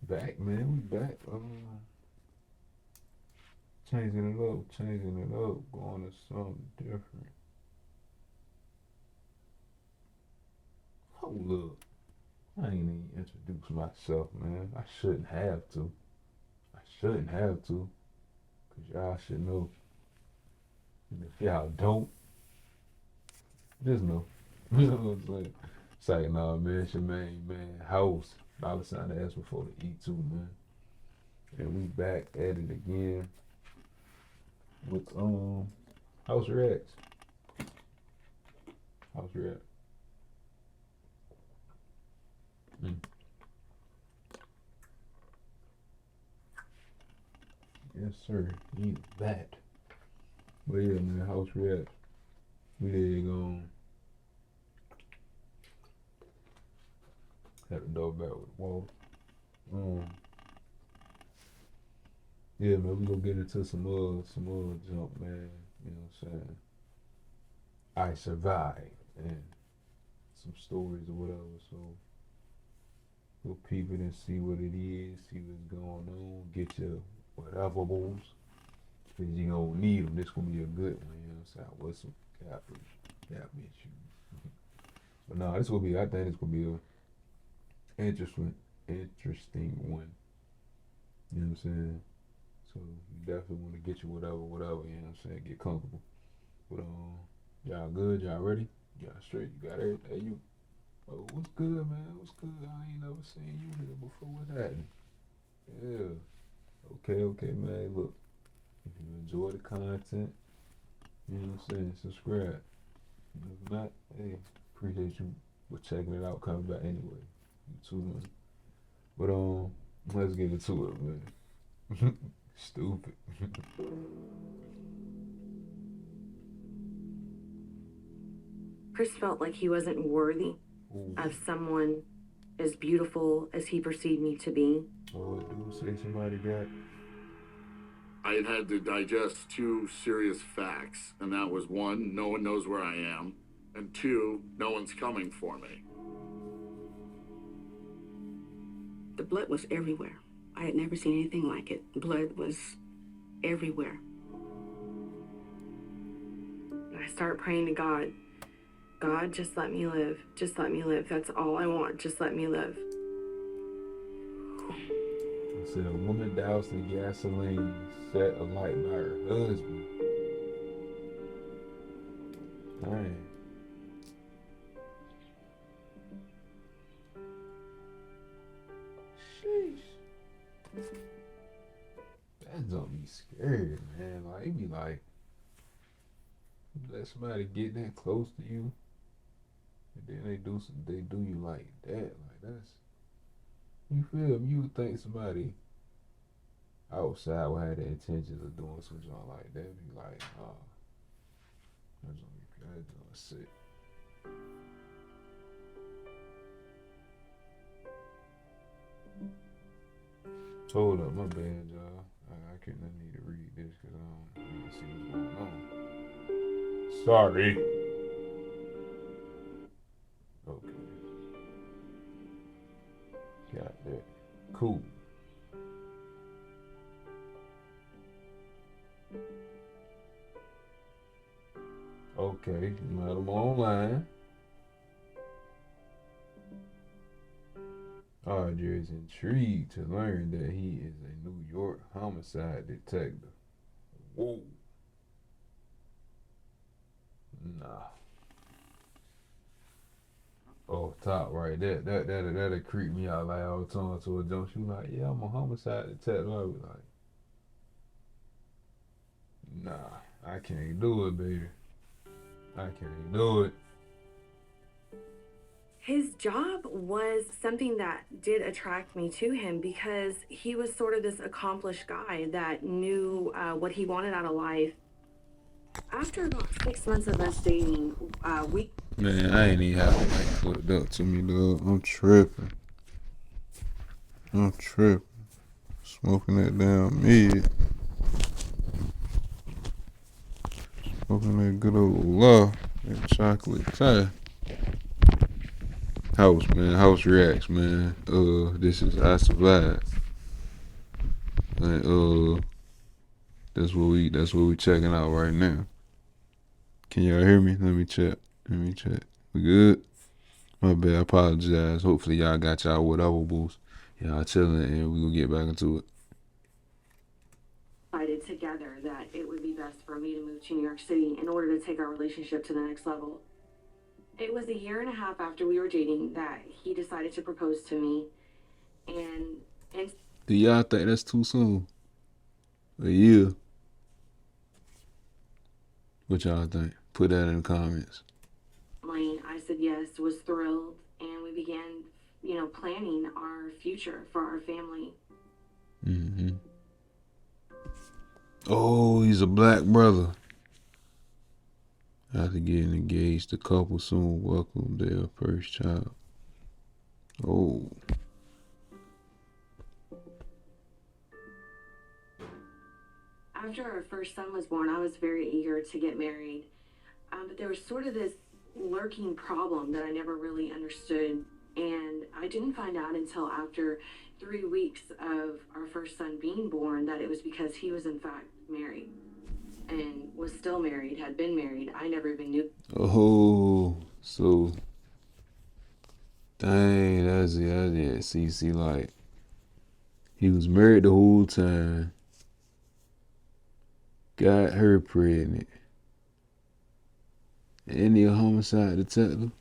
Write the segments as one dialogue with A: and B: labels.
A: Back, man. We back. Changing it up, going to something different. Hold up. I ain't even introduced myself, man. I shouldn't have to. I shouldn't have to. Cause y'all should know. And if y'all don't, just know. You know what I'm saying? It's like, nah, man, it's your main man, house. $sign to ask before the E2, man. And we back at it again with House Reacts. House Reacts. Mm. Yes, sir. Eat that. But yeah, man, House Reacts. We did had the door back with Walt. Yeah, man, we gonna get into some other jump, man. You know what I'm saying? I survived and some stories or whatever. So we'll peep it and see what it is, see what's going on, get your whatever balls. Cause you gonna need them. This gonna be a good one, you know what I'm saying? What's some cap issues? But no, this will be. I think this will be a interesting one. You know what I'm saying? So you definitely want to get you whatever, you know what I'm saying? Get comfortable. But y'all good? Y'all ready? Y'all straight? You got everything? Hey, you? Oh, what's good, man? What's good? I ain't never seen you here before. What's happening? Yeah. Okay, man. Look, if you enjoy the content, you know what I'm saying, subscribe. If not, hey, appreciate you for checking it out, coming back anyway. You too, man. But let's get into it, man. Stupid.
B: Chris felt like he wasn't worthy
A: Ooh.
B: of someone as beautiful as he perceived me to be.
A: Oh, dude, say somebody got.
C: I had to digest two serious facts, and that was one, no one knows where I am, and two, no one's coming for me.
D: The blood was everywhere. I had never seen anything like it. Blood was everywhere.
B: I started praying to God. God, just let me live. Just let me live. That's all I want. Just let me live.
A: It said a woman doused in gasoline, set alight by her husband. Dang. Sheesh. That don't be scary, man. Like, it be like, let somebody get that close to you, and then they do you like that. Like, that's, you feel me? You would think somebody outside would have the intentions of doing something like that. Be like, oh, that's gonna sick. Hold up, my bad, y'all. I couldn't need to read this because I don't need to see what's going on. Sorry. Okay. Got that. Cool. Okay, Madam Online. Audrey is intrigued to learn that he is a New York homicide detective. Whoa. Nah. Oh, top right. That'll creep me out like I was talking to a jump. She was like, yeah, I'm a homicide detective. I was like, nah, I can't do it, baby. I can't do it.
B: His job was something that did attract me to him because he was sort of this accomplished guy that knew what he wanted out of life. After about 6 months of us dating, we...
A: Man, I ain't even have to like flipped up to me, dog. I'm tripping. Smoking that damn mid. Smoking that good old love. That chocolate tie. House, man. House reacts, man. This is I Survived. And that's what we checking out right now. Can y'all hear me? Let me check. We good? My bad. I apologize. Hopefully y'all got y'all whatever boost. Y'all chilling, and we gonna get back into it.
B: Decided together that it would be best for me to move to New York City in order to take our relationship to the next level. It was 1.5 years after we were dating that he decided to propose to me, and
A: Do y'all think that's too soon? A year? What y'all think? Put that in the comments.
B: I said yes, was thrilled, and we began, planning our future for our family.
A: Mm-hmm. Oh, he's a black brother. After getting engaged, the couple soon welcomed their first child. Oh.
B: After our first son was born, I was very eager to get married, but there was sort of this lurking problem that I never really understood, and I didn't find out until after 3 weeks of our first son being born that it was because he was in fact married and was still married, had been married. I never even knew.
A: Oh, so dang, that's it. See, like he was married the whole time, got her pregnant, and he a homicide detective.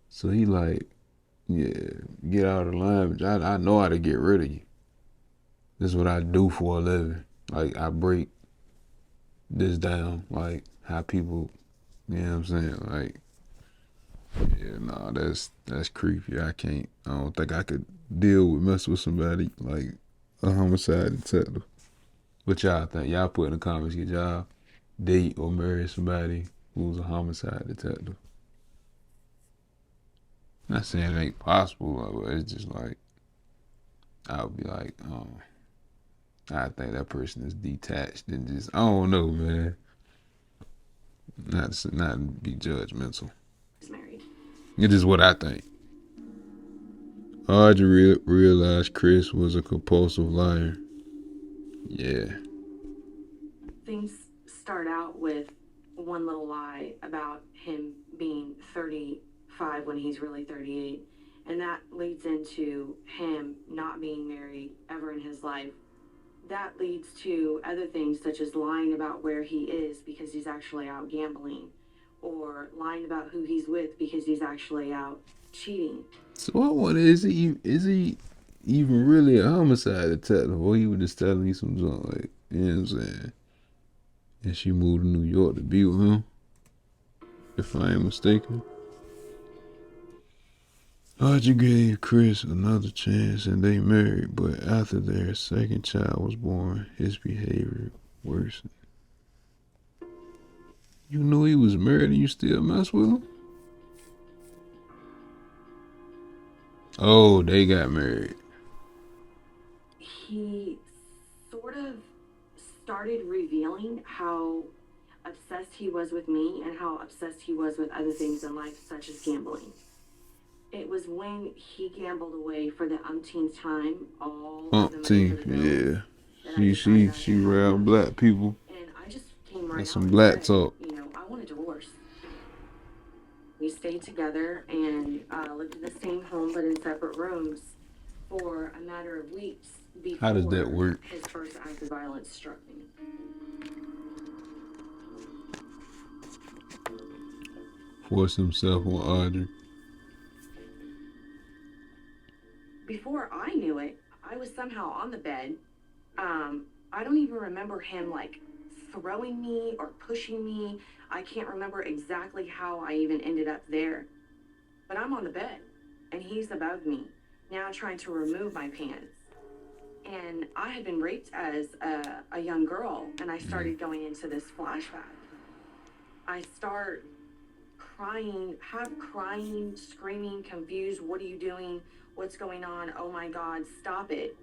A: So he like, yeah, get out of line. I know how to get rid of you. This is what I do for a living. Like, I break this down, like how people, you know what I'm saying? Like, yeah, nah, that's creepy. I don't think I could deal with messing with somebody like a homicide detective. What y'all think? Y'all put in the comments, get y'all date or marry somebody who's a homicide detective. Not saying it ain't possible, but it's just like, I would be like, I think that person is detached and just, I don't know, man. Not to be judgmental.
B: He's married.
A: It is what I think. Audrey realized Chris was a compulsive liar. Yeah.
B: Things start out with one little lie about him being 35 when he's really 38. And that leads into him not being married ever in his life. That leads to other things such as lying about where he is because he's actually out gambling, or lying about who he's with because he's actually out cheating.
A: So I wonder, is he even really a homicide detective, or he was just telling you some junk, like, you know what I'm saying? And she moved to New York to be with him, if I ain't mistaken. Audrey gave Chris another chance and they married, but after their second child was born, his behavior worsened. You knew he was married and you still mess with him? Oh, they got married.
B: He sort of started revealing how obsessed he was with me and how obsessed he was with other things in life, such as gambling. It was when he gambled away for the umpteenth time all of the money for the bills.
A: Yeah. She around black people.
B: And I just came right
A: That's
B: out
A: some
B: and
A: black
B: said,
A: talk.
B: I want a divorce. We stayed together and lived in the same home but in separate rooms for a matter of weeks before
A: How does that work?
B: his first act of violence struck me.
A: Forced himself on Audrey.
B: Before I knew it, I was somehow on the bed. I don't even remember him like throwing me or pushing me. I can't remember exactly how I even ended up there. But I'm on the bed and he's above me, now trying to remove my pants. And I had been raped as a young girl, and I started going into this flashback. I start crying, screaming, confused. What are you doing? What's going on? Oh my God, stop it.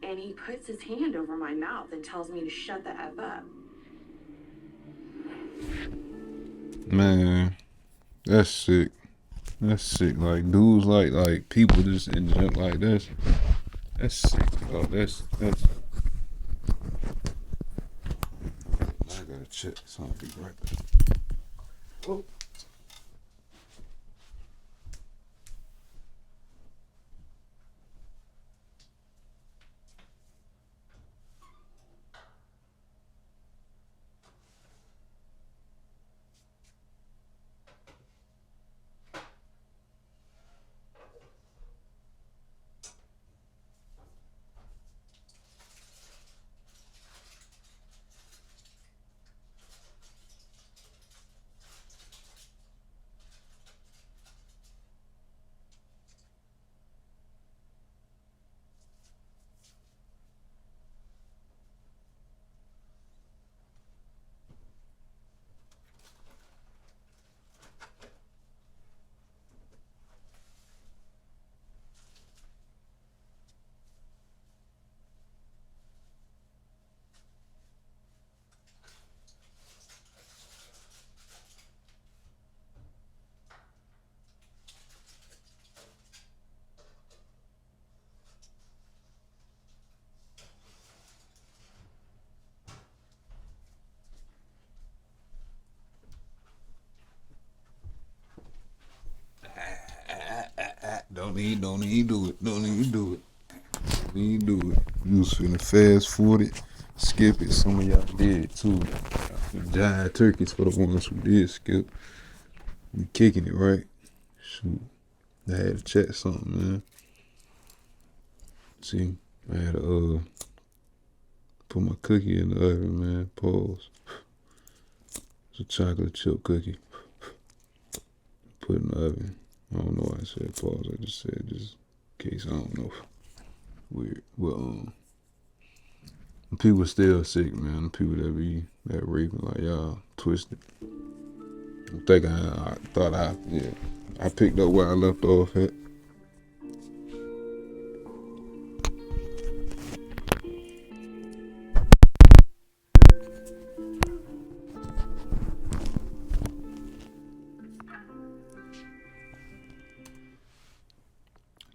B: And he puts his hand over my mouth and tells me to shut the F up.
A: Man, that's sick. That's sick. Like dudes, like people just in junk like this. That's sick. Oh, that's. I gotta check something. Be right back. Oh. Don't even do it. Don't even do it. Don't even do it. You was finna fast forward it, skip it. Some of y'all did too. Giant turkeys for the ones who did skip. We kicking it, right? Shoot. I had to check something, man. See, I had to put my cookie in the oven, man. Pause. It's a chocolate chip cookie. Put it in the oven. I don't know why I said pause. I just said just in case. I don't know. Weird. Well, people still sick, man. People that raping, like y'all twisted. I think I thought I picked up where I left off at.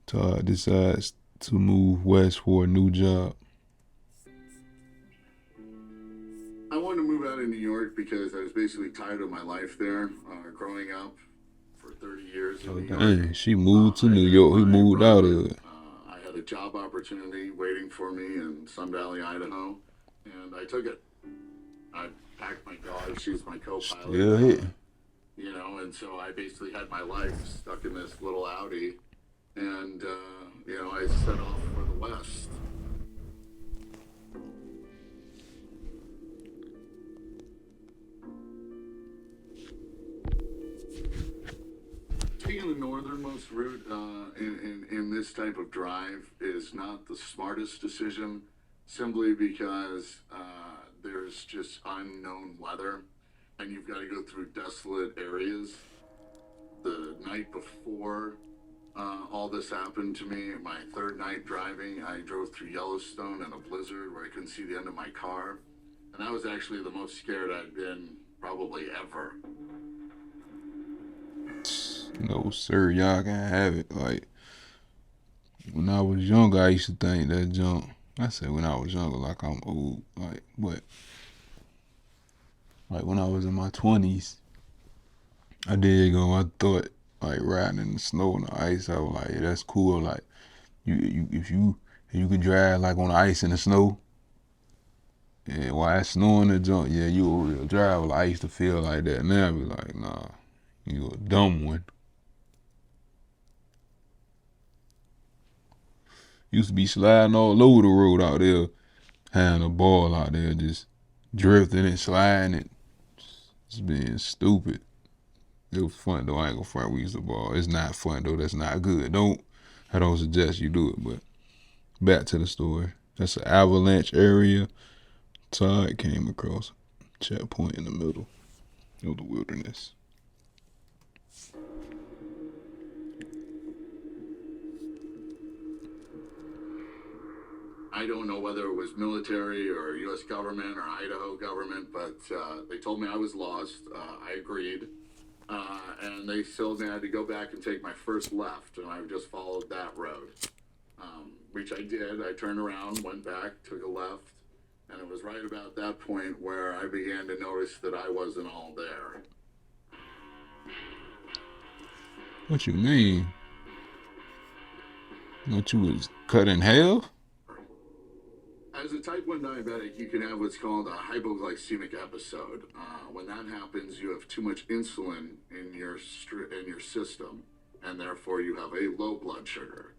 A: Todd decides to move west for a new job.
C: I wanted to move out of New York because I was basically tired of my life there, growing up for 30 years in New York.
A: Dang, she moved to New York. He moved out of it.
C: I had a job opportunity waiting for me in Sun Valley, Idaho, and I took it. I packed my dog. She's my co-pilot.
A: Still hitting.
C: You know, and so I basically had my life stuck in this little Audi, and you know, I set off for the west. Taking the northernmost route in this type of drive is not the smartest decision, simply because there's just unknown weather, and you've got to go through desolate areas. The night before all this happened to me, my third night driving, I drove through Yellowstone in a blizzard where I couldn't see the end of my car, and that was actually the most scared I'd been probably ever.
A: No, sir, y'all can have it. Like, when I was younger, I used to think that junk. I said when I was younger, like I'm old. Like, what? Like, when I was in my 20s, I thought, like, riding in the snow and the ice, I was like, yeah, that's cool. Like, if you can drive, like, on the ice and the snow, and while it's snowing the junk, yeah, you a real driver. Like, I used to feel like that. Now I be like, nah, you a dumb one. Used to be sliding all over the road out there, having a ball out there, just drifting and sliding and just being stupid. It was fun though. I ain't gonna front. We used to ball. It's not fun though. That's not good. I don't suggest you do it. But back to the story. That's an avalanche area. Todd came across a checkpoint in the middle of the wilderness.
C: I don't know whether it was military or U.S. government or Idaho government, but they told me I was lost. I agreed. and they told me I had to go back and take my first left, and I just followed that road, which I did. I turned around, went back, took a left, and it was right about that point where I began to notice that I wasn't all there.
A: What you mean? What, you was cut in half?
C: As a type 1 diabetic, you can have what's called a hypoglycemic episode. When that happens, you have too much insulin in your system, and therefore you have a low blood sugar.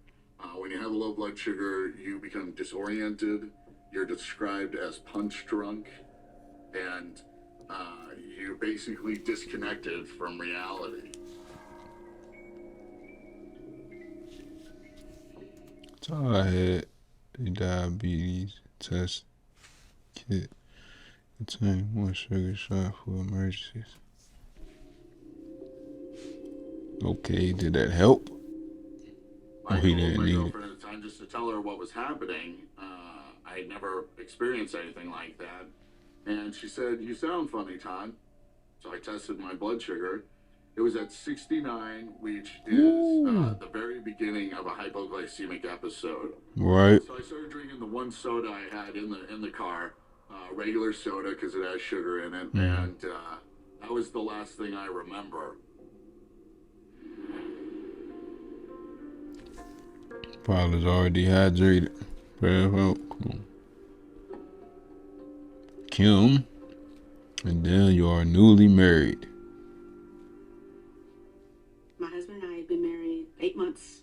C: When you have a low blood sugar, you become disoriented. You're described as punch drunk, and you're basically disconnected from reality.
A: So I had the diabetes test kit. Contain 1 sugar shot for emergencies. Okay, did that help?
C: I
A: he
C: told
A: didn't
C: my
A: need it.
C: girlfriend at the time just to tell her what was happening. I had never experienced anything like that. And she said, "You sound funny, Todd." So I tested my blood sugar. It was at 69, which is the very beginning of a hypoglycemic episode.
A: Right.
C: So I started drinking the one soda I had in the car, regular soda because it has sugar in it, and that was the last thing I remember.
A: Probably already dehydrated. Kim, and then you are newly married.
D: My husband and I had been married 8 months.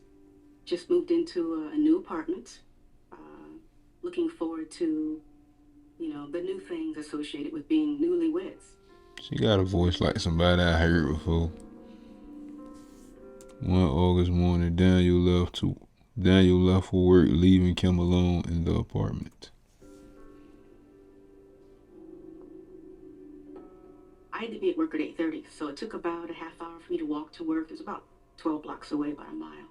D: Just moved into a new apartment. Looking forward to, the new things associated with being newlyweds.
A: She got a voice like somebody I heard before. One August morning, Daniel left for work, leaving Kim alone in the apartment.
D: I had to be at work at 8:30, so it took about a half hour for me to walk to work. It was about 12 blocks away by a mile.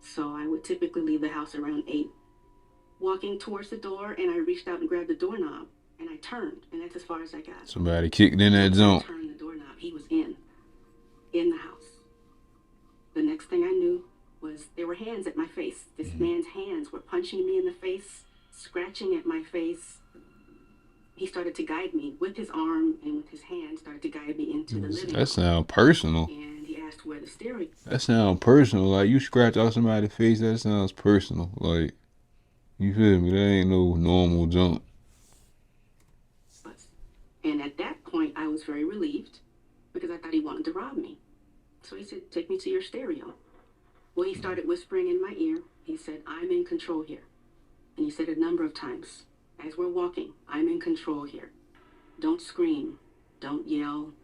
D: So I would typically leave the house around 8. Walking towards the door, and I reached out and grabbed the doorknob, and I turned, and that's as far as I got.
A: Somebody kicked in that zone.
D: I turned the doorknob. He was in the house. The next thing I knew was there were hands at my face. This man's hands were punching me in the face, scratching at my face. He started to guide me with his arm and with his hand, started to guide me into the living room.
A: That sounds personal.
D: And he asked where the steering.
A: That sounds personal. Like, you scratch out somebody's face, that sounds personal. Like, you feel me? That ain't no normal jump.
D: And at that point, I was very relieved because I thought he wanted to rob me. So he said, "Take me to your stereo." Well, he started whispering in my ear. He said, "I'm in control here." And he said it a number of times. As we're walking, "I'm in control here. Don't scream. Don't yell.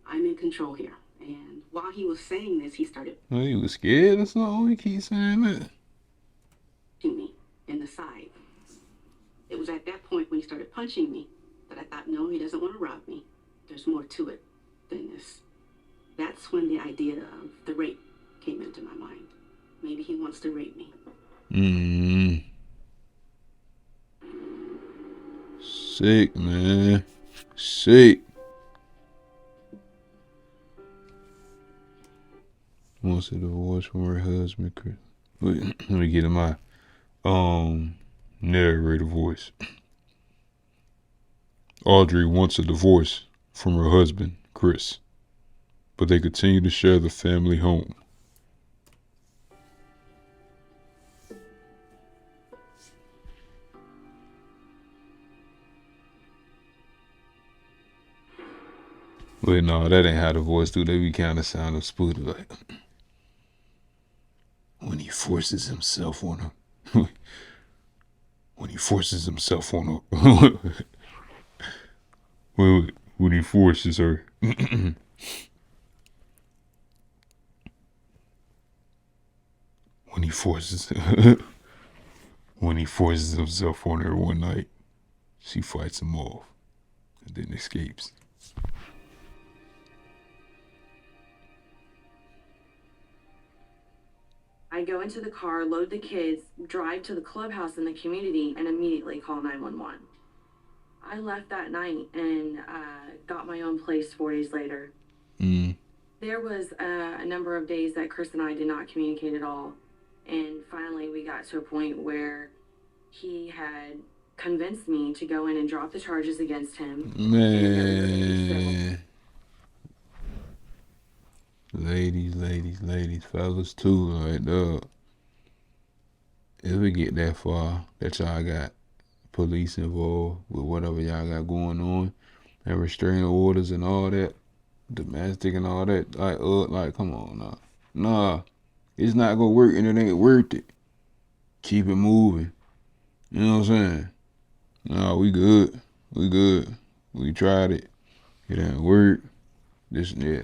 D: I'm in control here." And while he was saying this, he started
A: Oh, you was scared or something? He keep saying that.
D: punching me in the side. It was at that point when he started punching me that I thought, no, he doesn't want to rob me. There's more to it than this. That's when the idea of the rape came into my mind. Maybe he wants to rape me.
A: Sick, man. Sick. Wants a divorce from her husband, Chris. Wait, let me get in my narrator voice. Audrey wants a divorce from her husband, Chris, but they continue to share the family home. Wait, no, that ain't how the voice do. They be kind of sounding spooky, like when he forces himself on her. When he forces himself on her. When he forces her. When he forces himself on her one night, she fights him off and then escapes.
B: I go into the car, load the kids, drive to the clubhouse in the community, and immediately call 911. I left that night and got my own place 4 days later. There was a number of days that Chris and I did not communicate at all. And finally, we got to a point where he had convinced me to go in and drop the charges against him.
A: Man. Ladies, fellas too, like, dog. If we get that far, that y'all got police involved with whatever y'all got going on, and restraining orders and all that, domestic and all that, like, come on, nah, it's not gonna work and it ain't worth it. Keep it moving. You know what I'm saying? Nah, we good. We tried it. It didn't work. Yeah.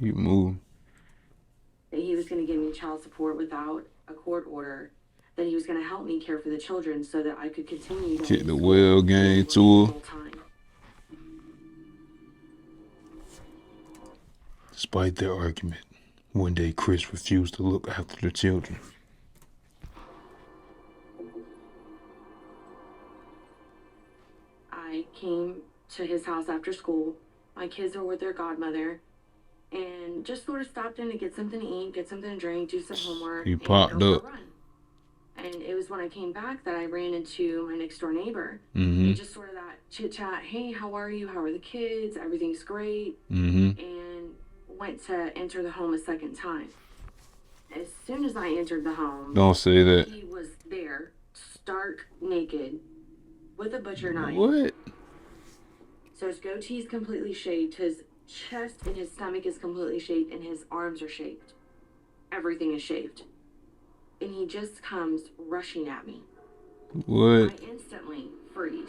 A: Keep moving.
B: That he was going to give me child support without a court order. That he was going to help me care for the children so that I could continue.
A: Get the well game tour. Despite their argument, one day Chris refused to look after the children.
B: I came to his house after school. My kids were with their godmother. And just sort of stopped in to get something to eat, get something to drink, do some homework.
A: He popped up.
B: And it was when I came back that I ran into my next door neighbor.
A: Mm-hmm.
B: And just sort of that chit chat. Hey, how are you? How are the kids? Everything's great.
A: Mm-hmm.
B: And went to enter the home a second time. As soon as I entered the home,
A: don't say that.
B: He was there, stark naked, with a butcher knife.
A: What?
B: So his goatee's completely shaved. His chest and his stomach is completely shaved, and his arms are shaved. Everything is shaved. And he just comes rushing at me.
A: What?
B: I instantly freeze.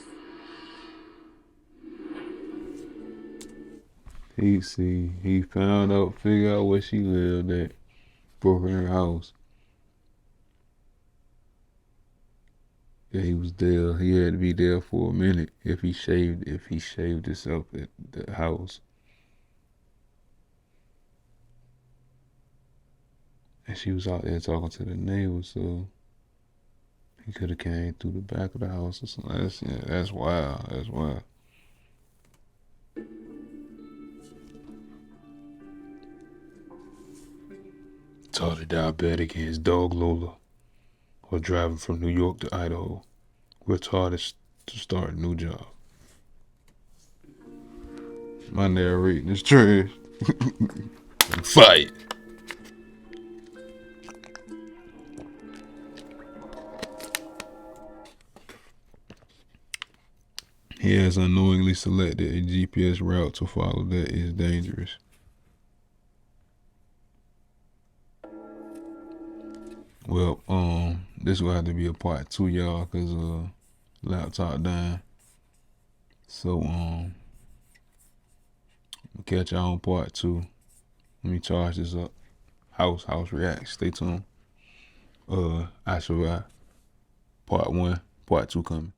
A: He found out, figured out where she lived at, broke in her house. Yeah, he was there. He had to be there for a minute if he shaved himself at the house. And she was out there talking to the neighbors, so he could have came through the back of the house or something. That's wild. That's wild. Totally diabetic and his dog Lola are driving from New York to Idaho. We're taught to start a new job. My narrating is trash. Fight. He has unknowingly selected a GPS route to follow that is dangerous. Well, this will have to be a part 2, y'all, cause laptop dying. So we'll catch y'all on part 2. Let me charge this up. House reacts. Stay tuned. I survived. Part 1, part 2 coming.